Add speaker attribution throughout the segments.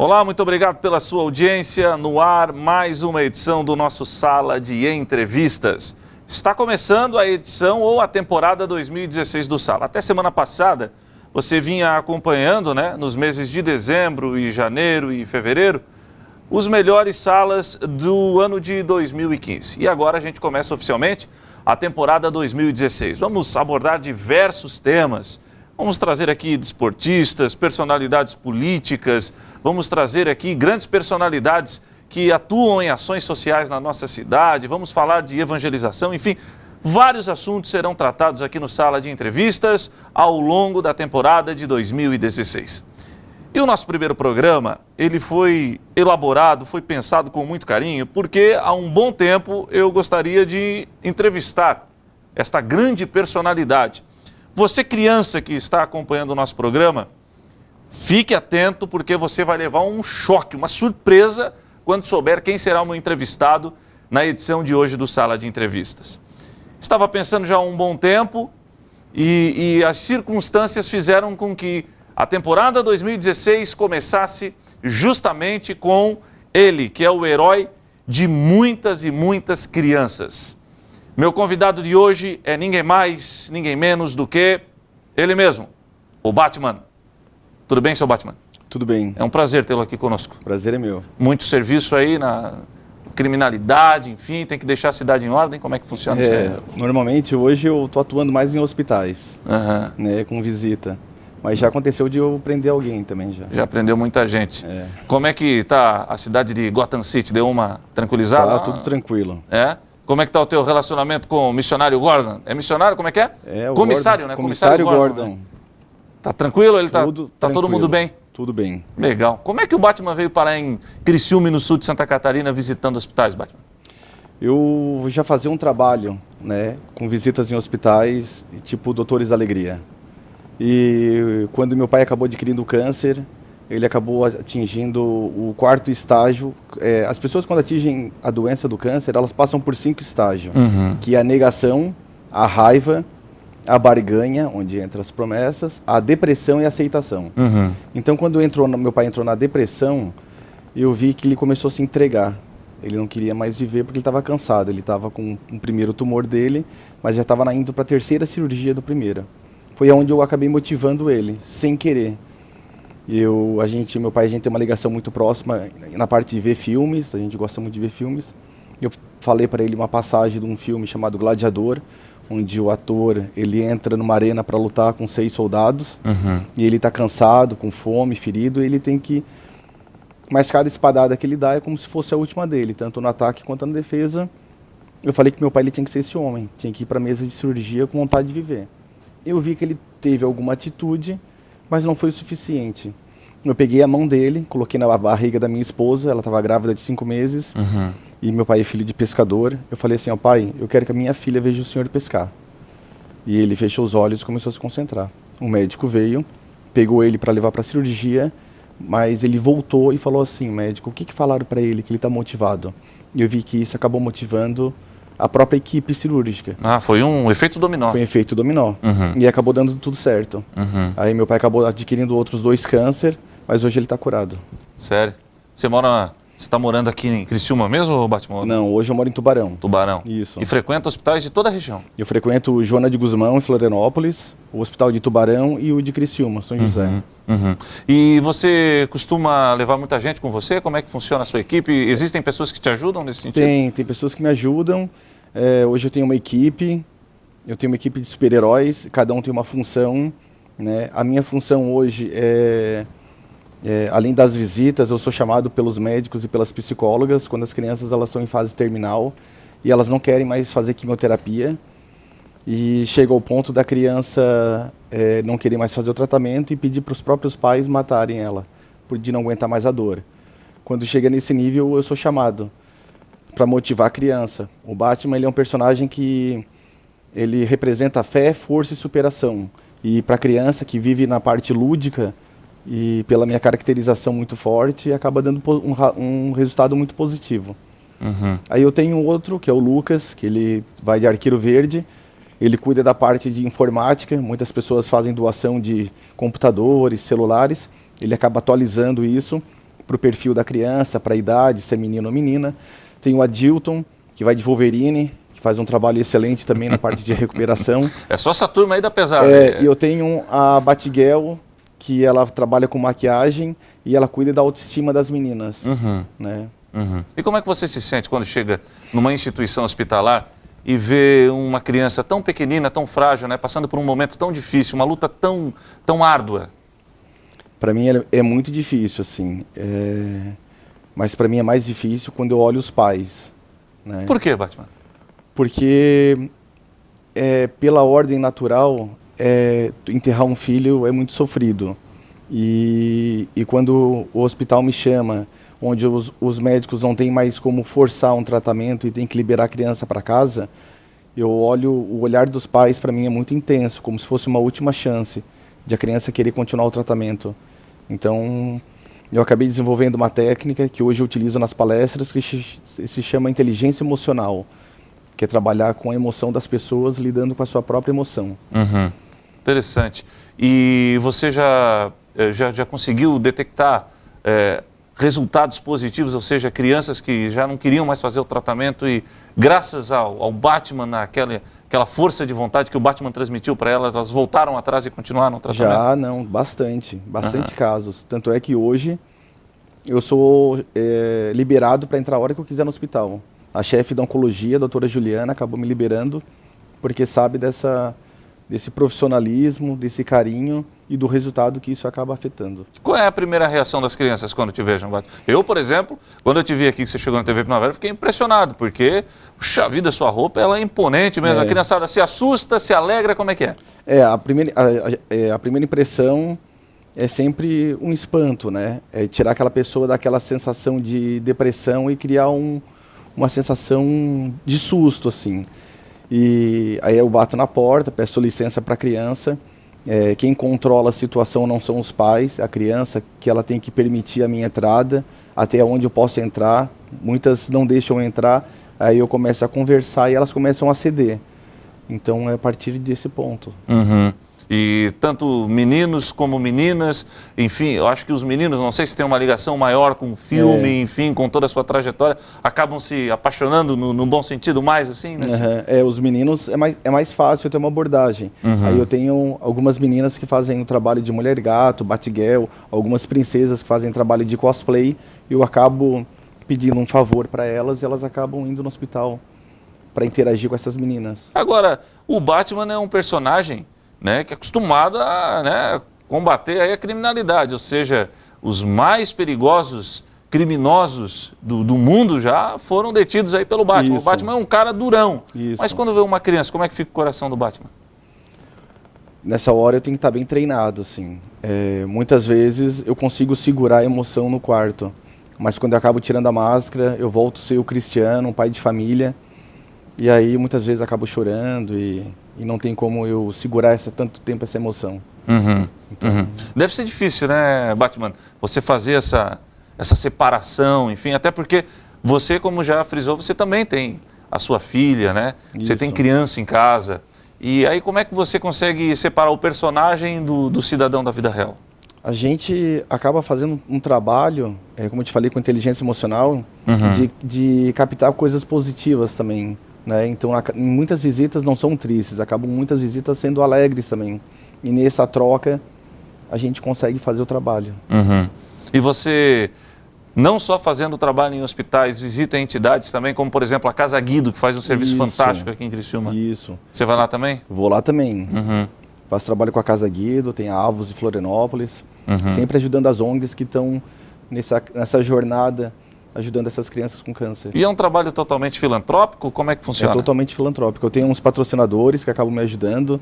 Speaker 1: Olá, muito obrigado pela sua audiência. No ar, mais uma edição do nosso Sala de Entrevistas. Está começando a edição ou a temporada 2016 do Sala. Até semana passada, você vinha acompanhando, nos meses de dezembro e janeiro e fevereiro, os melhores salas do ano de 2015. E agora a gente começa oficialmente a temporada 2016. Vamos abordar diversos temas. Vamos trazer aqui desportistas, personalidades políticas, vamos trazer aqui grandes personalidades que atuam em ações sociais na nossa cidade, vamos falar de evangelização, enfim, vários assuntos serão tratados aqui no Sala de Entrevistas ao longo da temporada de 2016. E o nosso primeiro programa, ele foi elaborado, foi pensado com muito carinho, porque há um bom tempo eu gostaria de entrevistar esta grande personalidade. Você, criança que está acompanhando o nosso programa, fique atento porque você vai levar um choque, uma surpresa quando souber quem será o meu entrevistado na edição de hoje do Sala de Entrevistas. Estava pensando já há um bom tempo e as circunstâncias fizeram com que a temporada 2016 começasse justamente com ele, que é o herói de muitas e muitas crianças. Meu convidado de hoje é ninguém mais, ninguém menos do que ele mesmo, o Batman. Tudo bem, seu Batman?
Speaker 2: Tudo bem.
Speaker 1: É um prazer tê-lo aqui conosco.
Speaker 2: Prazer é meu.
Speaker 1: Muito serviço aí na criminalidade, enfim, tem que deixar a cidade em ordem. Como é que funciona isso?
Speaker 2: Normalmente hoje eu estou atuando mais em hospitais, com visita. Mas já aconteceu de eu prender alguém também já.
Speaker 1: Já prendeu muita gente. Como é que está a cidade de Gotham City? Deu uma tranquilizada?
Speaker 2: Tá tudo tranquilo.
Speaker 1: Como é que está o teu relacionamento com o missionário Gordon? É missionário? Como é que é?
Speaker 2: O
Speaker 1: comissário,
Speaker 2: Gordon,
Speaker 1: né?
Speaker 2: Comissário Gordon.
Speaker 1: Né? Tá tranquilo? Ele tá todo mundo bem?
Speaker 2: Tudo bem.
Speaker 1: Legal. Como é que o Batman veio parar em Criciúma, no sul de Santa Catarina, visitando hospitais, Batman?
Speaker 2: Eu já fazia um trabalho, com visitas em hospitais, tipo Doutores da Alegria. E quando meu pai acabou adquirindo câncer, ele acabou atingindo o 4º estágio. As pessoas, quando atingem a doença do câncer, elas passam por 5 estágios, que é a negação, a raiva, a barganha, onde entram as promessas, a depressão e a aceitação. Então, quando meu pai entrou na depressão, eu vi que ele começou a se entregar. Ele não queria mais viver porque ele estava cansado. Ele estava com o primeiro tumor dele, mas já estava indo para a 3ª cirurgia do primeiro. Foi onde eu acabei motivando ele, sem querer. Meu pai e a gente tem uma ligação muito próxima na parte de ver filmes, a gente gosta muito de ver filmes. Eu falei para ele uma passagem de um filme chamado Gladiador, onde o ator ele entra numa arena para lutar com 6 soldados, e ele está cansado, com fome, ferido, e ele tem que... Mas cada espadada que ele dá é como se fosse a última dele, tanto no ataque quanto na defesa. Eu falei que meu pai ele tinha que ser esse homem, tinha que ir para a mesa de cirurgia com vontade de viver. Eu vi que ele teve alguma atitude, mas não foi o suficiente. Eu peguei a mão dele, coloquei na barriga da minha esposa, ela estava grávida de 5 meses, e meu pai é filho de pescador. Eu falei assim, pai, eu quero que a minha filha veja o senhor pescar. E ele fechou os olhos e começou a se concentrar. O médico veio, pegou ele para levar para a cirurgia, mas ele voltou e falou assim, médico, o que falaram para ele que ele está motivado? E eu vi que isso acabou motivando a própria equipe cirúrgica.
Speaker 1: Foi um efeito dominó.
Speaker 2: Foi um efeito dominó. E acabou dando tudo certo. Aí meu pai acabou adquirindo outros 2 câncer, mas hoje ele está curado.
Speaker 1: Sério? Você está morando aqui em Criciúma mesmo, Batman?
Speaker 2: Não, hoje eu moro em Tubarão.
Speaker 1: Tubarão.
Speaker 2: Isso.
Speaker 1: E frequenta hospitais de toda a região?
Speaker 2: Eu frequento o Joana de Guzmão, em Florianópolis, o Hospital de Tubarão e o de Criciúma, São José.
Speaker 1: E você costuma levar muita gente com você? Como é que funciona a sua equipe? Existem pessoas que te ajudam nesse sentido?
Speaker 2: Tem pessoas que me ajudam. Hoje eu tenho uma equipe de super-heróis, cada um tem uma função. A minha função hoje além das visitas, eu sou chamado pelos médicos e pelas psicólogas quando as crianças elas estão em fase terminal e elas não querem mais fazer quimioterapia e chega ao ponto da criança não querer mais fazer o tratamento e pedir para os próprios pais matarem ela, de não aguentar mais a dor. Quando chega nesse nível, eu sou chamado para motivar a criança. O Batman ele é um personagem que ele representa fé, força e superação. E para a criança que vive na parte lúdica, e pela minha caracterização muito forte, acaba dando um resultado muito positivo. Aí eu tenho outro, que é o Lucas, que ele vai de Arqueiro Verde, ele cuida da parte de informática, muitas pessoas fazem doação de computadores, celulares, ele acaba atualizando isso, para o perfil da criança, para a idade, se é menino ou menina. Tem o Adilton, que vai de Wolverine, que faz um trabalho excelente também na parte de recuperação.
Speaker 1: É só essa turma aí da pesada.
Speaker 2: E eu tenho a Batgirl, que ela trabalha com maquiagem e ela cuida da autoestima das meninas. Né?
Speaker 1: E como é que você se sente quando chega numa instituição hospitalar e vê uma criança tão pequenina, tão frágil, né, passando por um momento tão difícil, uma luta tão árdua?
Speaker 2: Para mim é muito difícil, assim. Mas para mim é mais difícil quando eu olho os pais. Né?
Speaker 1: Por que, Batman?
Speaker 2: Porque pela ordem natural, enterrar um filho é muito sofrido. E quando o hospital me chama, onde os médicos não têm mais como forçar um tratamento e tem que liberar a criança para casa, eu olho, o olhar dos pais para mim é muito intenso, como se fosse uma última chance de a criança querer continuar o tratamento. Então, eu acabei desenvolvendo uma técnica que hoje eu utilizo nas palestras, que se chama inteligência emocional, que é trabalhar com a emoção das pessoas, lidando com a sua própria emoção.
Speaker 1: Interessante. E você já conseguiu detectar resultados positivos, ou seja, crianças que já não queriam mais fazer o tratamento e graças ao Batman, aquela força de vontade que o Batman transmitiu para elas, elas voltaram atrás e continuaram o tratamento?
Speaker 2: Já, não, bastante casos. Tanto é que hoje eu sou liberado para entrar a hora que eu quiser no hospital. A chefe da oncologia, a doutora Juliana, acabou me liberando porque sabe desse profissionalismo, desse carinho e do resultado que isso acaba afetando.
Speaker 1: Qual é a primeira reação das crianças quando te vejam, Batman? Eu, por exemplo, quando eu te vi aqui que você chegou na TV Primavera, fiquei impressionado, porque, puxa vida, sua roupa ela é imponente mesmo. A criançada se assusta, se alegra, como é que é?
Speaker 2: A primeira impressão é sempre um espanto, né? É tirar aquela pessoa daquela sensação de depressão e criar uma sensação de susto, assim. E aí eu bato na porta, peço licença para a criança. Quem controla a situação não são os pais, a criança, que ela tem que permitir a minha entrada, até onde eu posso entrar. Muitas não deixam eu entrar, aí eu começo a conversar e elas começam a ceder. Então é a partir desse ponto.
Speaker 1: E tanto meninos como meninas, enfim, eu acho que os meninos, não sei se tem uma ligação maior com o filme, enfim, com toda a sua trajetória, acabam se apaixonando no bom sentido mais, assim, né?
Speaker 2: Os meninos é mais fácil ter uma abordagem. Aí eu tenho algumas meninas que fazem o trabalho de mulher gato, Batgirl, algumas princesas que fazem trabalho de cosplay, e eu acabo pedindo um favor para elas e elas acabam indo no hospital para interagir com essas meninas.
Speaker 1: Agora, o Batman é um personagem, né, que é acostumado a, né, combater aí a criminalidade, ou seja, os mais perigosos criminosos do mundo já foram detidos aí pelo Batman.
Speaker 2: Isso.
Speaker 1: O Batman é um cara durão.
Speaker 2: Isso.
Speaker 1: Mas quando vê uma criança, como é que fica o coração do Batman?
Speaker 2: Nessa hora eu tenho que estar bem treinado, assim. Muitas vezes eu consigo segurar a emoção no quarto, mas quando eu acabo tirando a máscara, eu volto a ser o Cristiano, um pai de família, e aí muitas vezes acabo chorando e não tem como eu segurar tanto tempo essa emoção. Então...
Speaker 1: Deve ser difícil, né, Batman, você fazer essa separação, enfim, até porque você, como já frisou, você também tem a sua filha, né?
Speaker 2: Isso.
Speaker 1: Você tem criança em casa. E aí como é que você consegue separar o personagem do cidadão da vida real?
Speaker 2: A gente acaba fazendo um trabalho, como eu te falei, com inteligência emocional, de captar coisas positivas também. Né? Então, em muitas visitas não são tristes, acabam muitas visitas sendo alegres também. E nessa troca, a gente consegue fazer o trabalho.
Speaker 1: E você, não só fazendo o trabalho em hospitais, visita entidades também, como por exemplo a Casa Guido, que faz um serviço fantástico aqui em Criciúma.
Speaker 2: Isso.
Speaker 1: Você vai lá também?
Speaker 2: Vou lá também. Faço trabalho com a Casa Guido, tem a Avos de Florianópolis, sempre ajudando as ONGs que estão nessa jornada, ajudando essas crianças com câncer.
Speaker 1: E é um trabalho totalmente filantrópico? Como é que funciona?
Speaker 2: É totalmente filantrópico. Eu tenho uns patrocinadores que acabam me ajudando,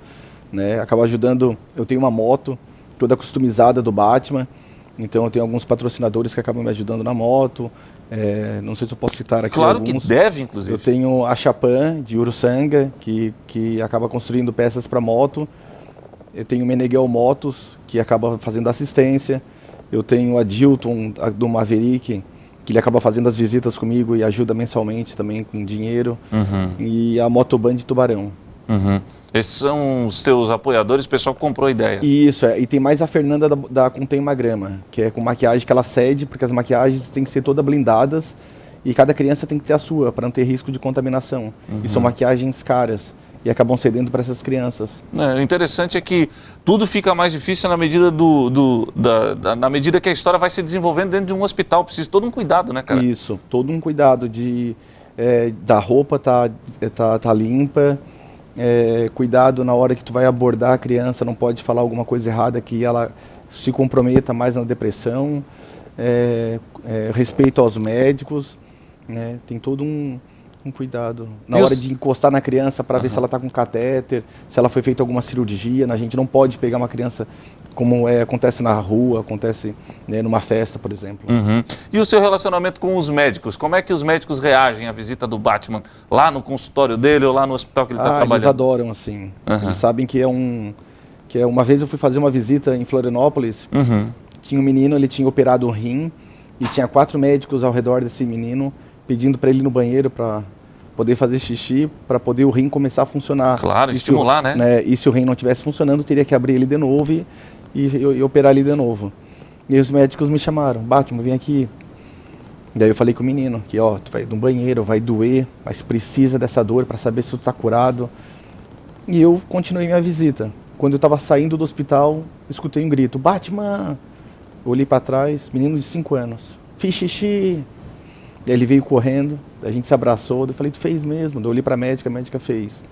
Speaker 2: né? Acabam ajudando, eu tenho uma moto toda customizada do Batman, então eu tenho alguns patrocinadores que acabam me ajudando na moto. Não sei se eu posso citar aqui
Speaker 1: claro
Speaker 2: alguns.
Speaker 1: Que deve, inclusive.
Speaker 2: Eu tenho a Chapan, de Uruçanga, que acaba construindo peças para moto. Eu tenho o Meneghel Motos, que acaba fazendo assistência. Eu tenho a Dilton, do Maverick, que ele acaba fazendo as visitas comigo e ajuda mensalmente também com dinheiro. E a Motoband de Tubarão.
Speaker 1: Esses são os teus apoiadores, o pessoal que comprou a ideia.
Speaker 2: Isso, e tem mais a Fernanda da Contém uma Grama, que é com maquiagem que ela cede, porque as maquiagens têm que ser todas blindadas e cada criança tem que ter a sua, para não ter risco de contaminação. E são maquiagens caras e acabam cedendo para essas crianças.
Speaker 1: O interessante é que tudo fica mais difícil na medida, na medida que a história vai se desenvolvendo dentro de um hospital. Precisa de todo um cuidado, né, cara?
Speaker 2: Isso, todo um cuidado da roupa tá limpa. Cuidado na hora que tu vai abordar a criança, não pode falar alguma coisa errada que ela se comprometa mais na depressão, respeito aos médicos, né? Tem todo um cuidado na hora de encostar na criança para ver se ela está com catéter, se ela foi feita alguma cirurgia. A gente não pode pegar uma criança como acontece na rua, acontece, né, numa festa, por exemplo.
Speaker 1: E o seu relacionamento com os médicos? Como é que os médicos reagem à visita do Batman lá no consultório dele ou lá no hospital que ele está trabalhando?
Speaker 2: Eles adoram, assim. Eles sabem que uma vez eu fui fazer uma visita em Florianópolis, tinha um menino, ele tinha operado um rim e tinha 4 médicos ao redor desse menino pedindo para ele ir no banheiro para poder fazer xixi, para poder o rim começar a funcionar.
Speaker 1: Claro, estimular, né?
Speaker 2: E se o rim não estivesse funcionando, teria que abrir ele de novo e operar ele de novo. E aí os médicos me chamaram: Batman, vem aqui. Daí eu falei com o menino que, tu vai no banheiro, vai doer, mas precisa dessa dor para saber se tu está curado. E eu continuei minha visita. Quando eu estava saindo do hospital, escutei um grito: Batman! Eu olhei para trás, menino de 5 anos. Fiz xixi. Daí ele veio correndo, a gente se abraçou, eu falei: tu fez mesmo? Daí eu olhei para a médica fez.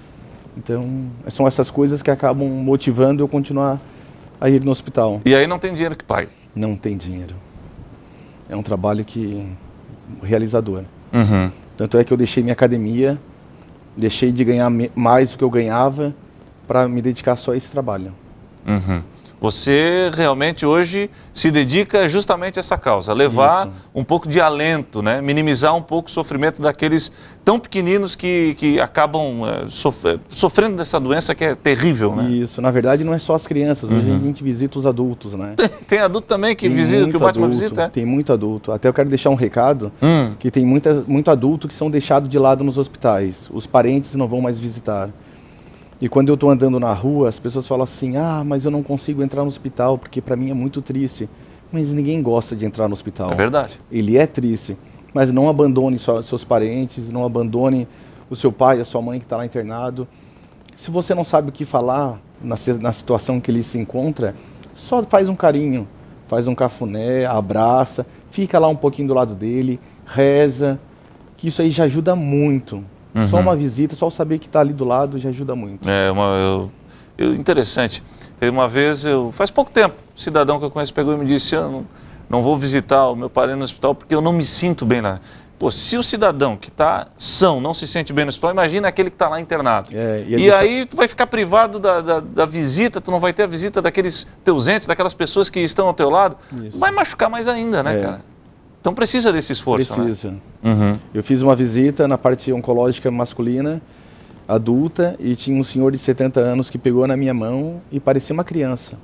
Speaker 2: Então, são essas coisas que acabam motivando eu continuar a ir no hospital.
Speaker 1: E aí não tem dinheiro que pague?
Speaker 2: Não tem dinheiro. É um trabalho realizador. Tanto é que eu deixei minha academia, deixei de ganhar mais do que eu ganhava para me dedicar só a esse trabalho.
Speaker 1: Você realmente hoje se dedica justamente a essa causa, levar um pouco de alento, né? Minimizar um pouco o sofrimento daqueles tão pequeninos que acabam sofrendo dessa doença que é terrível, né?
Speaker 2: Isso, na verdade não é só as crianças, hoje a gente visita os adultos, né?
Speaker 1: Tem adulto também que visita, que o Batman visita?
Speaker 2: Tem muito adulto, até eu quero deixar um recado, que tem muito adulto que são deixados de lado nos hospitais, os parentes não vão mais visitar. E quando eu estou andando na rua, as pessoas falam assim: mas eu não consigo entrar no hospital porque para mim é muito triste. Mas ninguém gosta de entrar no hospital.
Speaker 1: É verdade.
Speaker 2: Ele é triste, mas não abandone seus parentes, não abandone o seu pai, a sua mãe que está lá internado. Se você não sabe o que falar na situação que ele se encontra, só faz um carinho, faz um cafuné, abraça, fica lá um pouquinho do lado dele, reza, que isso aí já ajuda muito. Só uma visita, só saber que está ali do lado já ajuda muito.
Speaker 1: Interessante. Uma vez, faz pouco tempo, um cidadão que eu conheço pegou e me disse: eu não vou visitar o meu parente no hospital porque eu não me sinto bem lá. Pô, se o cidadão que está são não se sente bem no hospital, imagina aquele que está lá internado. Aí tu vai ficar privado da visita, tu não vai ter a visita daqueles teus entes, daquelas pessoas que estão ao teu lado. Isso. Vai machucar mais ainda, né, cara? Então precisa desse esforço,
Speaker 2: Precisa.
Speaker 1: Né?
Speaker 2: Eu fiz uma visita na parte oncológica masculina, adulta, e tinha um senhor de 70 anos que pegou na minha mão e parecia uma criança.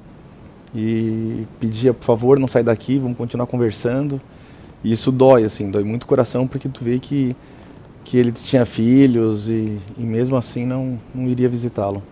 Speaker 2: E pedia: por favor, não sai daqui, vamos continuar conversando. E isso dói, assim, dói muito o coração, porque tu vê que ele tinha filhos e mesmo assim não iria visitá-lo.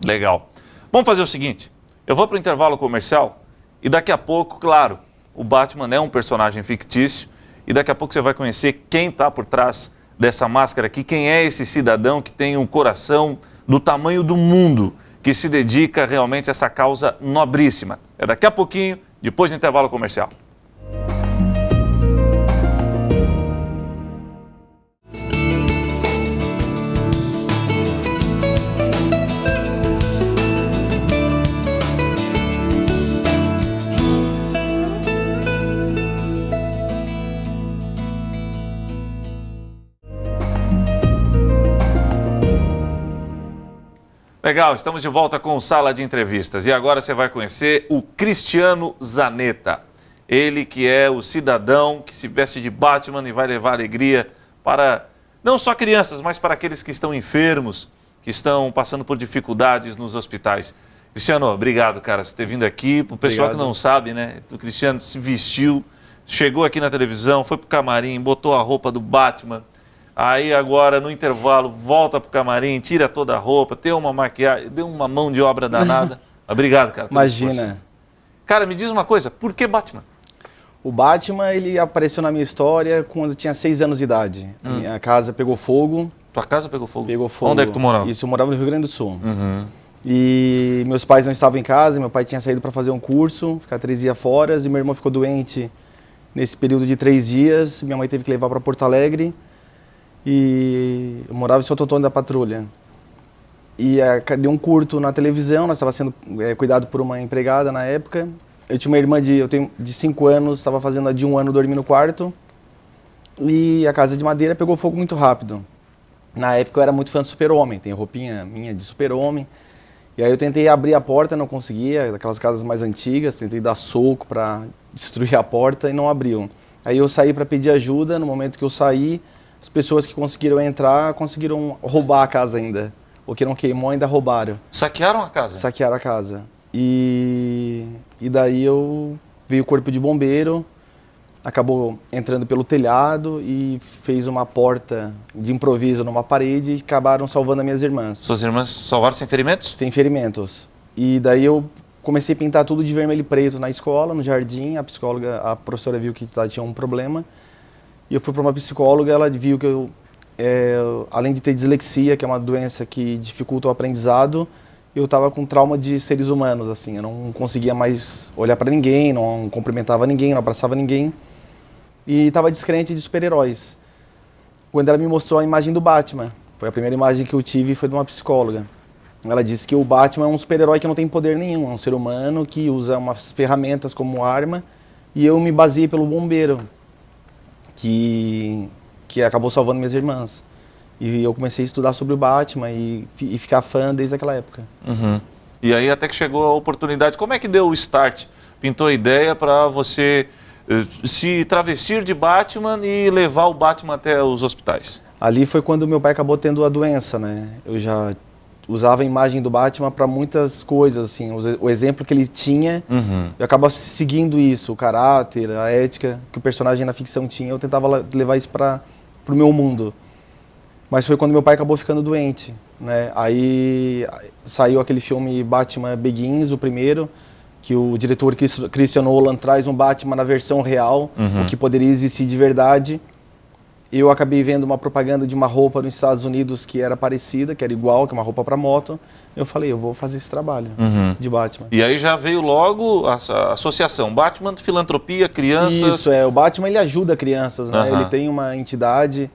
Speaker 1: Legal. Vamos fazer o seguinte, eu vou para o intervalo comercial e daqui a pouco, claro, o Batman é um personagem fictício e daqui a pouco você vai conhecer quem está por trás dessa máscara aqui, quem é esse cidadão que tem um coração do tamanho do mundo, que se dedica realmente a essa causa nobríssima. É daqui a pouquinho, depois do intervalo comercial. Legal, estamos de volta com Sala de Entrevistas e agora você vai conhecer o Cristiano Zanetta. Ele que é o cidadão que se veste de Batman e vai levar alegria para não só crianças, mas para aqueles que estão enfermos, que estão passando por dificuldades nos hospitais. Cristiano, obrigado, cara, por ter vindo aqui. Para o pessoal que não sabe, né? O Cristiano se vestiu, chegou aqui na televisão, foi para o camarim, botou a roupa do Batman. Aí agora, no intervalo, volta pro camarim, tira toda a roupa, tem uma maquiagem, deu uma mão de obra danada. Obrigado, cara.
Speaker 2: Imagina.
Speaker 1: Cara, me diz uma coisa, por que Batman?
Speaker 2: O Batman, ele apareceu na minha história quando eu tinha 6 anos de idade. A minha casa pegou fogo.
Speaker 1: Tua casa pegou fogo?
Speaker 2: Pegou fogo.
Speaker 1: Onde é que tu morava?
Speaker 2: Isso, eu morava no Rio Grande do Sul. E meus pais não estavam em casa, meu pai tinha saído para fazer um curso, ficar 3 dias fora, e meu irmão ficou doente nesse período de 3 dias. Minha mãe teve que levar para Porto Alegre. E eu morava em Santo Antônio da Patrulha. E deu um curto na televisão, nós estávamos sendo cuidado por uma empregada na época. Eu tinha uma irmã de 5 anos, estava fazendo a de 1 ano dormir no quarto. E a casa de madeira pegou fogo muito rápido. Na época eu era muito fã do Super-Homem, tem roupinha minha de Super-Homem. E aí eu tentei abrir a porta, não conseguia, daquelas casas mais antigas, tentei dar soco para destruir a porta e não abriu. Aí eu saí para pedir ajuda, no momento que eu saí, as pessoas que conseguiram entrar conseguiram roubar a casa ainda. O que não queimou ainda roubaram.
Speaker 1: Saquearam a casa?
Speaker 2: Saquearam a casa. E daí veio o corpo de bombeiro, acabou entrando pelo telhado e fez uma porta de improviso numa parede e acabaram salvando as minhas irmãs.
Speaker 1: Suas irmãs salvaram sem ferimentos?
Speaker 2: Sem ferimentos. E daí eu comecei a pintar tudo de vermelho e preto na escola, no jardim. A professora viu que tinha um problema. E eu fui para uma psicóloga, ela viu que eu, além de ter dislexia, que é uma doença que dificulta o aprendizado, eu estava com trauma de seres humanos, assim. Eu não conseguia mais olhar para ninguém, não cumprimentava ninguém, não abraçava ninguém. E estava descrente de super-heróis. Quando ela me mostrou a imagem do Batman, foi a primeira imagem que eu tive, foi de uma psicóloga. Ela disse que o Batman é um super-herói que não tem poder nenhum, é um ser humano que usa umas ferramentas como arma, e eu me baseei pelo bombeiro, que acabou salvando minhas irmãs. E eu comecei a estudar sobre o Batman e ficar fã desde aquela época.
Speaker 1: E aí até que chegou a oportunidade, como é que deu o start? Pintou a ideia para você se travestir de Batman e levar o Batman até os hospitais? Ali
Speaker 2: foi quando meu pai acabou tendo a doença, né? Eu já usava a imagem do Batman para muitas coisas, assim, o exemplo que ele tinha, eu acabava seguindo isso, o caráter, a ética que o personagem na ficção tinha, eu tentava levar isso para o meu mundo. Mas foi quando meu pai acabou ficando doente, né? Aí saiu aquele filme Batman Begins, o primeiro, que o diretor Christian Nolan traz um Batman na versão real, o que poderia existir de verdade. Eu acabei vendo uma propaganda de uma roupa nos Estados Unidos que era parecida, que era igual, que é uma roupa para moto. Eu falei, eu vou fazer esse trabalho de Batman.
Speaker 1: E aí já veio logo a associação Batman, filantropia, crianças...
Speaker 2: Isso, o Batman ele ajuda crianças, né? Ele tem uma entidade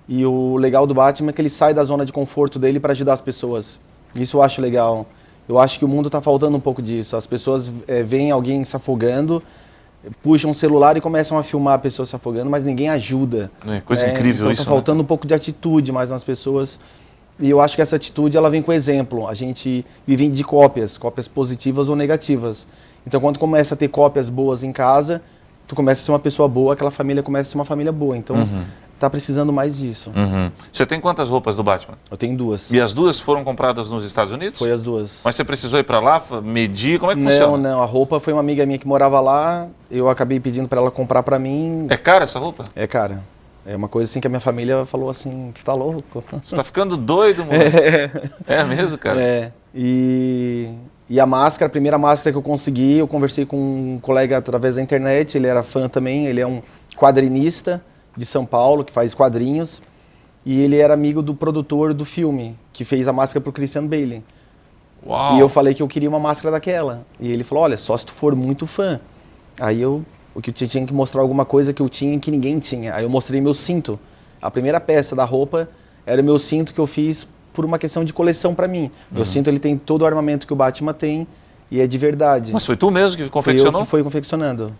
Speaker 2: e o legal do Batman é que ele sai da zona de conforto dele para ajudar as pessoas. Isso eu acho legal. Eu acho que o mundo está faltando um pouco disso. As pessoas veem alguém se afogando, puxam um celular e começam a filmar a pessoa se afogando, mas ninguém ajuda.
Speaker 1: Coisa incrível
Speaker 2: então
Speaker 1: isso.
Speaker 2: Está faltando um pouco de atitude mais nas pessoas. E eu acho que essa atitude ela vem com exemplo. A gente vive de cópias positivas ou negativas. Então quando começa a ter cópias boas em casa, tu começa a ser uma pessoa boa, aquela família começa a ser uma família boa. Então tá precisando mais disso.
Speaker 1: Você tem quantas roupas do Batman?
Speaker 2: Eu tenho 2.
Speaker 1: E as 2 foram compradas nos Estados Unidos?
Speaker 2: Foi as 2.
Speaker 1: Mas você precisou ir para lá, medir, como é que funciona?
Speaker 2: Não, a roupa foi uma amiga minha que morava lá, eu acabei pedindo para ela comprar para mim.
Speaker 1: É cara essa roupa?
Speaker 2: É cara. É uma coisa assim que a minha família falou assim, tu tá louco?
Speaker 1: Você tá ficando doido, mano. É mesmo, cara?
Speaker 2: E a máscara, a primeira máscara que eu consegui, eu conversei com um colega através da internet, ele era fã também, ele é um quadrinista de São Paulo, que faz quadrinhos, e ele era amigo do produtor do filme, que fez a máscara pro Christian Bale.
Speaker 1: Uau.
Speaker 2: E eu falei que eu queria uma máscara daquela. E ele falou, olha, só se tu for muito fã. Aí o que eu tinha que mostrar alguma coisa que eu tinha e que ninguém tinha. Aí eu mostrei meu cinto. A primeira peça da roupa era o meu cinto que eu fiz por uma questão de coleção para mim. Meu cinto ele tem todo o armamento que o Batman tem e é de verdade.
Speaker 1: Mas foi tu mesmo que confeccionou?
Speaker 2: Foi eu que fui confeccionando.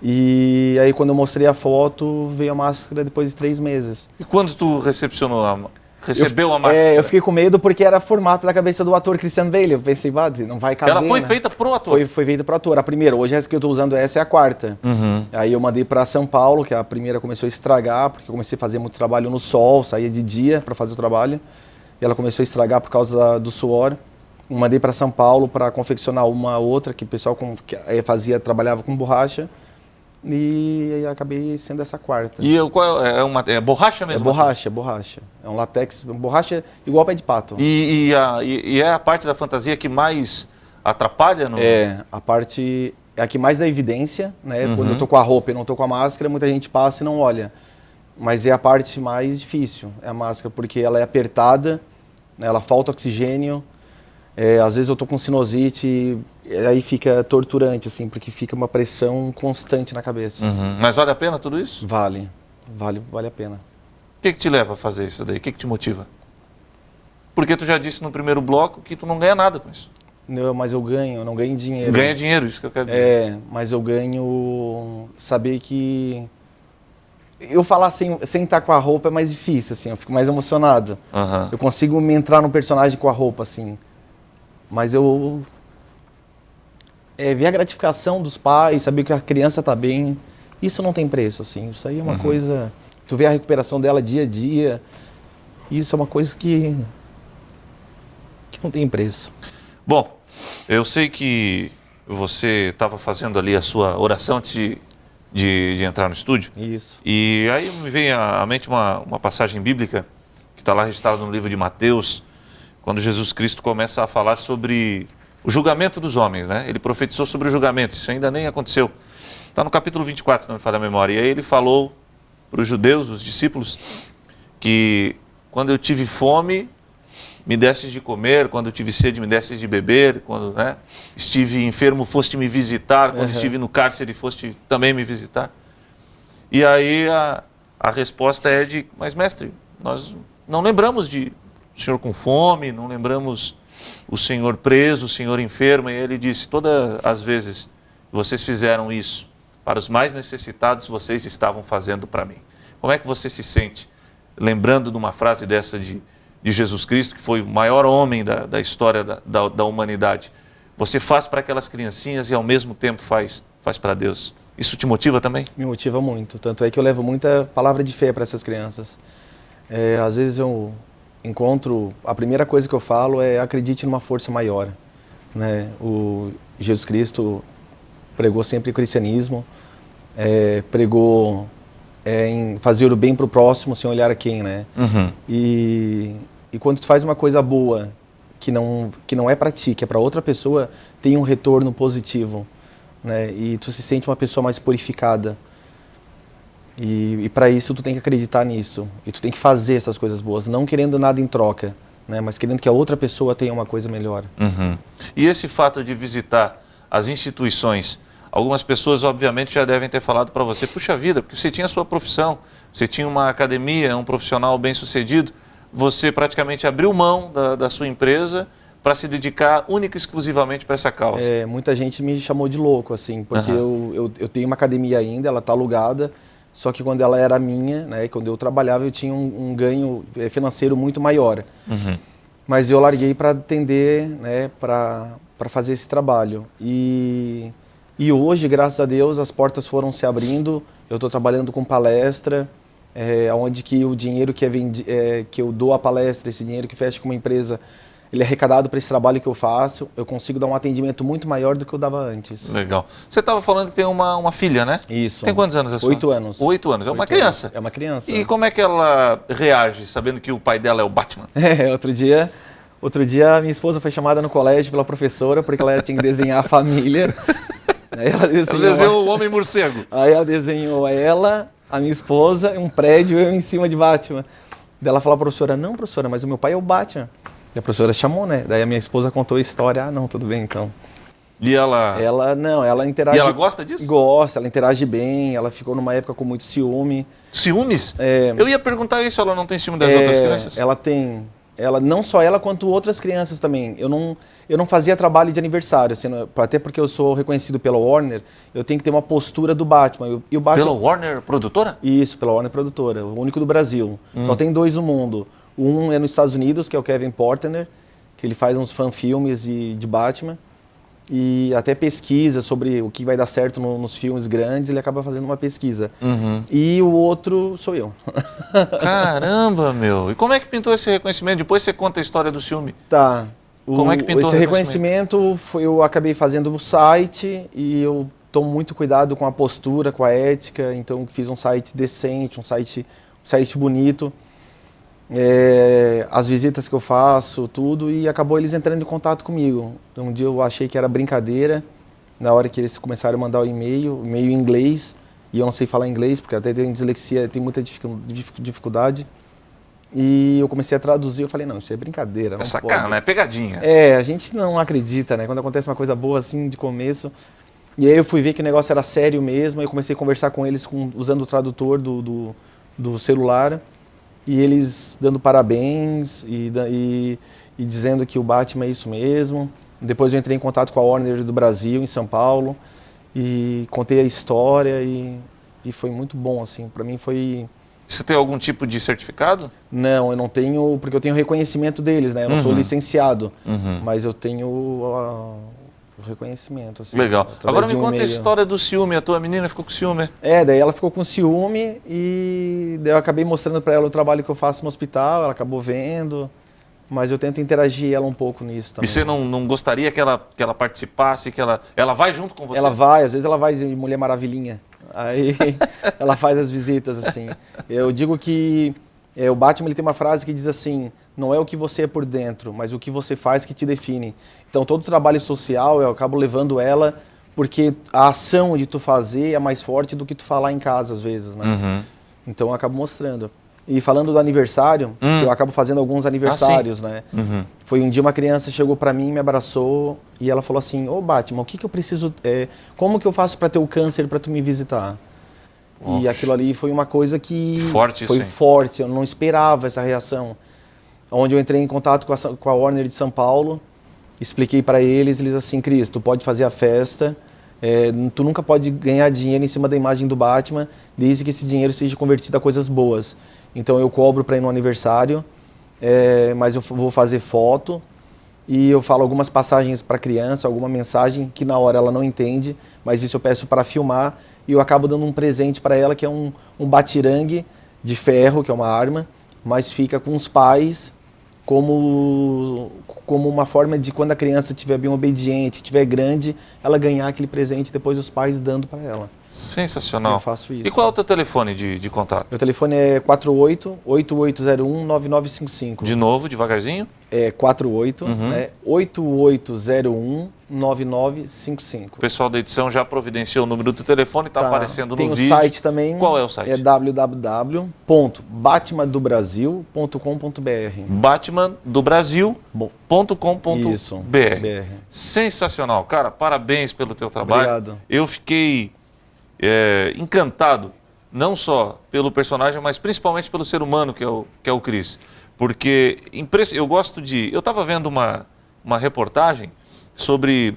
Speaker 2: E aí quando eu mostrei a foto, veio a máscara depois de 3 meses.
Speaker 1: E quando tu recebeu a máscara?
Speaker 2: Eu fiquei com medo porque era formato da cabeça do ator Christian Bale. Eu pensei, não vai caber.
Speaker 1: Ela foi feita pro ator?
Speaker 2: Foi feita pro ator. A primeira, hoje essa que eu tô usando essa é a 4ª. Aí eu mandei para São Paulo, que a primeira começou a estragar, porque eu comecei a fazer muito trabalho no sol, saía de dia para fazer o trabalho. E ela começou a estragar por causa do suor. Mandei para São Paulo para confeccionar uma outra, que o pessoal trabalhava com borracha. e acabei sendo essa quarta.
Speaker 1: E é borracha mesmo?
Speaker 2: É borracha. É um látex, borracha igual pé de pato.
Speaker 1: E é a parte da fantasia que mais atrapalha?
Speaker 2: A parte é a que mais dá evidência, né? Quando eu tô com a roupa e não tô com a máscara, muita gente passa e não olha. Mas é a parte mais difícil, é a máscara, porque ela é apertada, né? Ela falta oxigênio. Às vezes eu tô com sinusite, aí fica torturante, assim, porque fica uma pressão constante na cabeça.
Speaker 1: Mas vale a pena tudo isso?
Speaker 2: Vale a pena.
Speaker 1: O que te leva a fazer isso daí? O que te motiva? Porque tu já disse no primeiro bloco que tu não ganha nada com isso.
Speaker 2: Não, mas eu não ganho dinheiro.
Speaker 1: Ganha dinheiro, isso que eu quero dizer.
Speaker 2: Mas eu ganho saber que... Eu falar sem estar com a roupa é mais difícil, assim, eu fico mais emocionado. Eu consigo me entrar no personagem com a roupa, assim. Mas eu... ver a gratificação dos pais, saber que a criança tá bem, isso não tem preço, assim. Isso aí é uma coisa... Tu vê a recuperação dela dia a dia, isso é uma coisa que não tem preço.
Speaker 1: Bom, eu sei que você estava fazendo ali a sua oração antes de entrar no estúdio.
Speaker 2: Isso.
Speaker 1: E aí me vem à mente uma passagem bíblica que está lá registrada no livro de Mateus, quando Jesus Cristo começa a falar sobre o julgamento dos homens, né? Ele profetizou sobre o julgamento, isso ainda nem aconteceu. Está no capítulo 24, se não me falha a memória. E aí ele falou para os judeus, os discípulos, que quando eu tive fome, me destes de comer, quando eu tive sede, me destes de beber, quando estive enfermo, foste me visitar, quando estive no cárcere, foste também me visitar. E aí a resposta é mas mestre, nós não lembramos de o senhor com fome, não lembramos o senhor preso, o senhor enfermo. E ele disse, todas as vezes que vocês fizeram isso para os mais necessitados, vocês estavam fazendo para mim. Como é que você se sente lembrando de uma frase dessa de Jesus Cristo, que foi o maior homem da história da humanidade? Você faz para aquelas criancinhas e ao mesmo tempo faz para Deus. Isso te motiva também?
Speaker 2: Me motiva muito, tanto é que eu levo muita palavra de fé para essas crianças. Às vezes eu encontro, a primeira coisa que eu falo é acredite numa força maior, né? O Jesus Cristo pregou sempre o cristianismo, pregou em fazer o bem para o próximo sem olhar a quem, né? E quando tu faz uma coisa boa que não é para ti, que é para outra pessoa, tem um retorno positivo, né? E tu se sente uma pessoa mais purificada. E para isso tu tem que acreditar nisso. E tu tem que fazer essas coisas boas, não querendo nada em troca, né? Mas querendo que a outra pessoa tenha uma coisa melhor.
Speaker 1: E esse fato de visitar as instituições, algumas pessoas obviamente já devem ter falado para você, puxa vida, porque você tinha a sua profissão, você tinha uma academia, um profissional bem sucedido, você praticamente abriu mão da sua empresa para se dedicar única e exclusivamente para essa causa.
Speaker 2: Muita gente me chamou de louco, assim, porque eu tenho uma academia ainda, ela está alugada. Só que quando ela era minha, né, quando eu trabalhava, eu tinha um ganho financeiro muito maior. Mas eu larguei para atender, né, para fazer esse trabalho. E hoje, graças a Deus, as portas foram se abrindo. Eu estou trabalhando com palestra, onde que o dinheiro que eu dou à palestra, esse dinheiro que fecha com uma empresa, ele é arrecadado para esse trabalho que eu faço. Eu consigo dar um atendimento muito maior do que eu dava antes.
Speaker 1: Legal. Você estava falando que tem uma filha, né?
Speaker 2: Isso.
Speaker 1: Tem quantos anos a sua?
Speaker 2: 8 anos.
Speaker 1: 8 anos. É uma criança.
Speaker 2: É uma criança.
Speaker 1: E como é que ela reage sabendo que o pai dela é o Batman?
Speaker 2: Outro dia minha esposa foi chamada no colégio pela professora porque ela tinha que desenhar a família. Aí ela
Speaker 1: desenhou o Homem Morcego.
Speaker 2: Aí ela desenhou ela, a minha esposa, um prédio, eu em cima de Batman. Daí ela falou à professora, não professora, mas o meu pai é o Batman. E a professora chamou, né? Daí a minha esposa contou a história. Não, tudo bem, então.
Speaker 1: E ela
Speaker 2: interage...
Speaker 1: E ela gosta disso?
Speaker 2: Gosta, ela interage bem. Ela ficou numa época com muito ciúme.
Speaker 1: Ciúmes? Eu ia perguntar isso, ela não tem ciúme das outras crianças?
Speaker 2: Ela tem. Não só ela, quanto outras crianças também. Eu não fazia trabalho de aniversário, assim, até porque eu sou reconhecido pela Warner, eu tenho que ter uma postura do Batman. E o Batman...
Speaker 1: Pela Warner Produtora?
Speaker 2: Isso, pela Warner Produtora, o único do Brasil. Só tem 2 no mundo. Um é nos Estados Unidos, que é o Kevin Portner, que ele faz uns fan-filmes de Batman. E até pesquisa sobre o que vai dar certo nos filmes grandes, ele acaba fazendo uma pesquisa. E o outro sou eu.
Speaker 1: Caramba, meu! E como é que pintou esse reconhecimento? Depois você conta a história do filme.
Speaker 2: Tá.
Speaker 1: Como é que pintou
Speaker 2: esse reconhecimento? Eu acabei fazendo o site e eu tomo muito cuidado com a postura, com a ética, então fiz um site decente, um site bonito, as visitas que eu faço, tudo, e acabou eles entrando em contato comigo. Então, um dia eu achei que era brincadeira, na hora que eles começaram a mandar o e-mail em inglês, e eu não sei falar inglês, porque até tenho dislexia, tenho muita dificuldade. E eu comecei a traduzir, eu falei, não, isso é brincadeira, não
Speaker 1: sacana, é pegadinha.
Speaker 2: A gente não acredita, né? Quando acontece uma coisa boa assim, de começo. E aí eu fui ver que o negócio era sério mesmo, aí eu comecei a conversar com eles usando o tradutor do celular, e eles dando parabéns e dizendo que o Batman é isso mesmo. Depois eu entrei em contato com a Warner do Brasil, em São Paulo, e contei a história, e foi muito bom, assim, para mim foi...
Speaker 1: Você tem algum tipo de certificado?
Speaker 2: Não, eu não tenho, porque eu tenho reconhecimento deles, né? Eu não sou licenciado, mas eu tenho o reconhecimento. Assim,
Speaker 1: legal. Agora me conta a história do ciúme. A tua menina ficou com ciúme?
Speaker 2: Daí ela ficou com ciúme e daí eu acabei mostrando para ela o trabalho que eu faço no hospital, ela acabou vendo, mas eu tento interagir ela um pouco nisso também.
Speaker 1: E você não gostaria que ela participasse, que ela vai junto com você?
Speaker 2: Ela vai, às vezes ela vai de Mulher Maravilhinha. Aí ela faz as visitas, assim. Eu digo que o Batman ele tem uma frase que diz assim, não é o que você é por dentro, mas o que você faz que te define. Então todo o trabalho social eu acabo levando ela porque a ação de tu fazer é mais forte do que tu falar em casa às vezes, né? Então eu acabo mostrando. E falando do aniversário, eu acabo fazendo alguns aniversários, né? Foi um dia uma criança chegou pra mim, me abraçou e ela falou assim, ô Batman, o que eu preciso, como que eu faço pra ter o câncer pra tu me visitar? E aquilo ali foi uma coisa que foi forte, eu não esperava essa reação. Onde eu entrei em contato com a Warner de São Paulo, expliquei pra eles assim, Cris, tu pode fazer a festa, tu nunca pode ganhar dinheiro em cima da imagem do Batman, desde que esse dinheiro seja convertido a coisas boas. Então eu cobro para ir no aniversário, mas eu vou fazer foto e eu falo algumas passagens para a criança, alguma mensagem que na hora ela não entende, mas isso eu peço para filmar e eu acabo dando um presente para ela que é um batirangue de ferro, que é uma arma, mas fica com os pais como uma forma de quando a criança estiver bem obediente, estiver grande, ela ganhar aquele presente depois os pais dando para ela.
Speaker 1: Sensacional.
Speaker 2: Eu faço isso.
Speaker 1: E qual é o teu telefone de contato?
Speaker 2: Meu telefone é 48-8801-9955.
Speaker 1: De novo, devagarzinho?
Speaker 2: 8801-9955.
Speaker 1: O pessoal da edição já providenciou o número do telefone, está aparecendo no vídeo.
Speaker 2: Tem o site também.
Speaker 1: Qual é o site?
Speaker 2: É www.batmandobrasil.com.br.
Speaker 1: batmandobrasil.com.br.
Speaker 2: Isso.
Speaker 1: Sensacional. Cara, parabéns pelo teu trabalho.
Speaker 2: Obrigado.
Speaker 1: Eu fiquei encantado, não só pelo personagem, mas principalmente pelo ser humano que é o Cris. Porque eu gosto de... Eu estava vendo uma reportagem sobre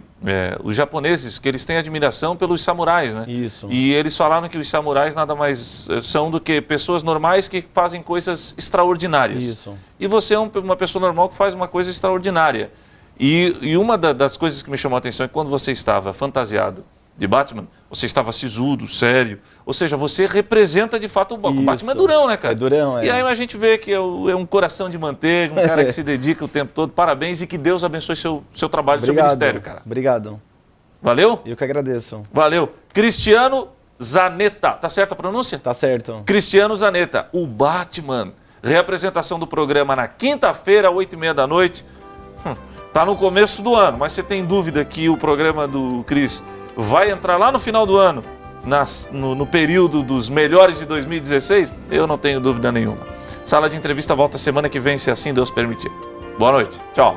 Speaker 1: os japoneses, que eles têm admiração pelos samurais, né?
Speaker 2: Isso.
Speaker 1: E eles falaram que os samurais nada mais são do que pessoas normais que fazem coisas extraordinárias.
Speaker 2: Isso.
Speaker 1: E você é uma pessoa normal que faz uma coisa extraordinária. E uma das coisas que me chamou a atenção é que quando você estava fantasiado de Batman, você estava sisudo, sério. Ou seja, você representa de fato o Batman. O Batman é durão, né, cara?
Speaker 2: É durão,
Speaker 1: E aí a gente vê que é um coração de manteiga, um cara que se dedica o tempo todo. Parabéns e que Deus abençoe seu trabalho, seu ministério, cara.
Speaker 2: Obrigado.
Speaker 1: Valeu?
Speaker 2: Eu que agradeço.
Speaker 1: Valeu. Cristiano Zanetta. Tá certa a pronúncia?
Speaker 2: Tá certo.
Speaker 1: Cristiano Zanetta, o Batman. Reapresentação do programa na quinta-feira, 8h30 da noite. Tá no começo do ano, mas você tem dúvida que o programa do Cris vai entrar lá no final do ano, no período dos melhores de 2016? Eu não tenho dúvida nenhuma. Sala de Entrevista volta semana que vem, se assim Deus permitir. Boa noite. Tchau.